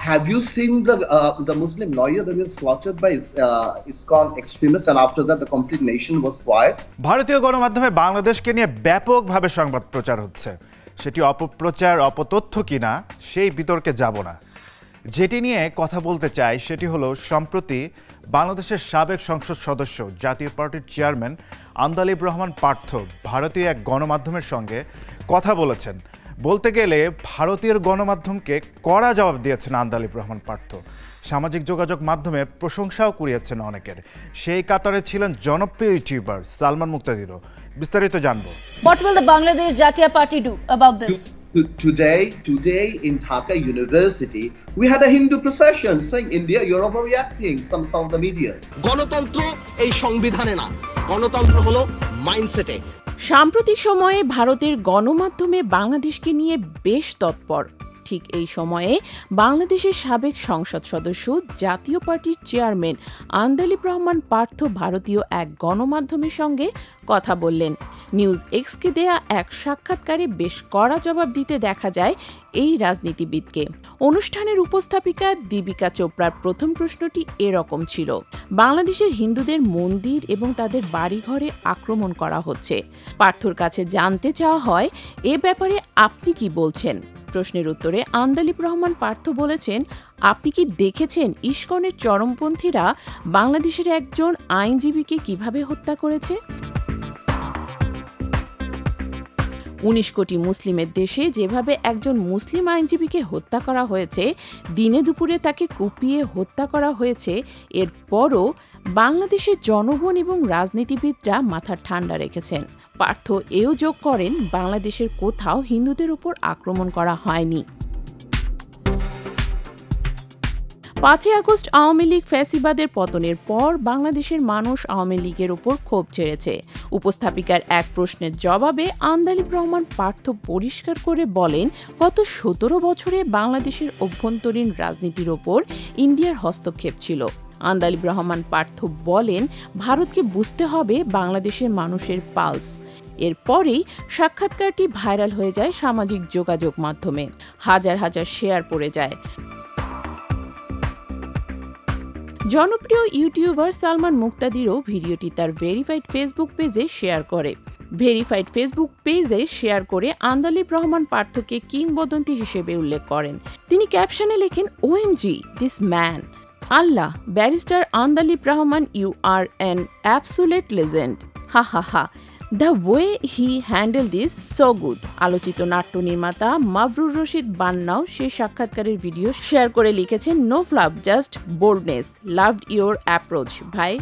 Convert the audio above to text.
have you seen the Muslim lawyer that was slaughtered by ISKCON extremists, and after that the complete nation was quiet? ভারতীয় গণমাধ্যমে বাংলাদেশকে নিয়ে ব্যাপকভাবে সংবাদ প্রচার হচ্ছে। সেটি অপপ্রচার, অপতথ্য কিনা সেই বিতর্কে যাব না। যেটি নিয়ে কথা বলতে চাই সেটি হলো সম্প্রতি বাংলাদেশের সাবেক সংসদ সদস্য, জাতীয় পার্টির চেয়ারম্যান আন্দালিব রহমান পার্থ ভারতীয় এক গণমাধ্যমের সঙ্গে কথা বলেছেন। বলতে গেলে ভারতীয় গণমাধ্যমকে কড়া জবাব দিয়েছেন আন্দালিব রহমান পার্থ। সামাজিক যোগাযোগ মাধ্যমে প্রশংসাও কুড়িয়েছেন অনেকের। সেই কাতারে ছিলেন জনপ্রিয় ইউটিউবার সালমান মুক্তাদিরও। বিস্তারিত জানবো। What will the Bangladesh Jatiya Party do about this? Today in Dhaka University, we had a Hindu procession saying, India, you're overreacting, some of the media. গণতন্ত্র এই সংবিধানে না, গণতন্ত্র হলো মাইন্ডসেটে। সাম্প্রতিক সময়ে ভারতের গণমাধ্যমে বাংলাদেশকে নিয়ে বেশ তৎপর। ঠিক এই সময়ে বাংলাদেশের সাবেক সংসদ সদস্য, জাতীয় পার্টির চেয়ারম্যান আন্দালিব রহমান পার্থ ভারতীয় এক গণমাধ্যমের সঙ্গে কথা বললেন। নিউজ এক্সকে দেয়া এক সাক্ষাৎকারে বেশ কড়া জবাব দিতে দেখা যায় এই রাজনীতিবিদকে। অনুষ্ঠানের উপস্থাপিকা দীপিকা চোপড়ার প্রথম প্রশ্নটি এরকম ছিল: বাংলাদেশের হিন্দুদের মন্দির এবং তাদের বাড়িঘরে আক্রমণ করা হচ্ছে। পার্থর কাছে জানতে চাওয়া হয়, এ ব্যাপারে আপনি কি বলছেন? প্রশ্নের উত্তরে আন্দালিব রহমান পার্থ বলেছেন, আপনি কি দেখেছেন ইসকনের চরমপন্থীরা বাংলাদেশের একজন আইনজীবীকে কিভাবে হত্যা করেছে? 19 কোটি মুসলিমের দেশে যেভাবে একজন মুসলিম আইনজীবীকে হত্যা করা হয়েছে, দিনে দুপুরে তাকে কুপিয়ে হত্যা করা হয়েছে, এরপরও বাংলাদেশের জনগণ এবং রাজনীতিবিদরা মাথা ঠান্ডা রেখেছেন। পার্থ এও যোগ করেন, বাংলাদেশের কোথাও হিন্দুদের উপর আক্রমণ করা হয়নি। 5 আগস্ট আওয়ামী লীগ ফ্যাসিবাদের পতনের পর বাংলাদেশের মানুষ আওয়ামী লীগের উপর ক্ষোভ ছেড়েছে। উপস্থাপিকার এক প্রশ্নের জবাবে আন্দালিব রহমান পার্থ পরিষ্কার করে বলেন, গত 17 বছরে বাংলাদেশের অভ্যন্তরীণ রাজনীতির ওপর ইন্ডিয়ার হস্তক্ষেপ ছিল। আন্দালিব রহমান পার্থ বলেন, ভারতকে বুঝতে হবে বাংলাদেশের মানুষের পালস। এরপরেই সাক্ষাৎকারটি ভাইরাল হয়ে যায় সামাজিক যোগাযোগ মাধ্যমে, হাজার হাজার শেয়ার পড়ে যায়। জনপ্রিয় ইউটিউবার সালমান মুক্তাদিরও ভিডিওটি তার ভেরিফাইড ফেসবুক পেজে শেয়ার করে। ভেরিফাইড ফেসবুক পেজে শেয়ার করে আন্দালিব রহমান পার্থকে কিংবদন্তি হিসেবে উল্লেখ করেন। তিনি ক্যাপশনে লেখেন, ওএমজি দিস ম্যান, আল্লাহ, barrister Andaleeb Rahman, you are an absolute legend, ha ha ha, the way he handle this so good. আলোচিত নাট্য নির্মাতা মাবরুর রশিদ বান্নাও সেই সাক্ষাৎকারের ভিডিও শেয়ার করে লিখেছেন, no fluff, just boldness, loved your approach ভাই।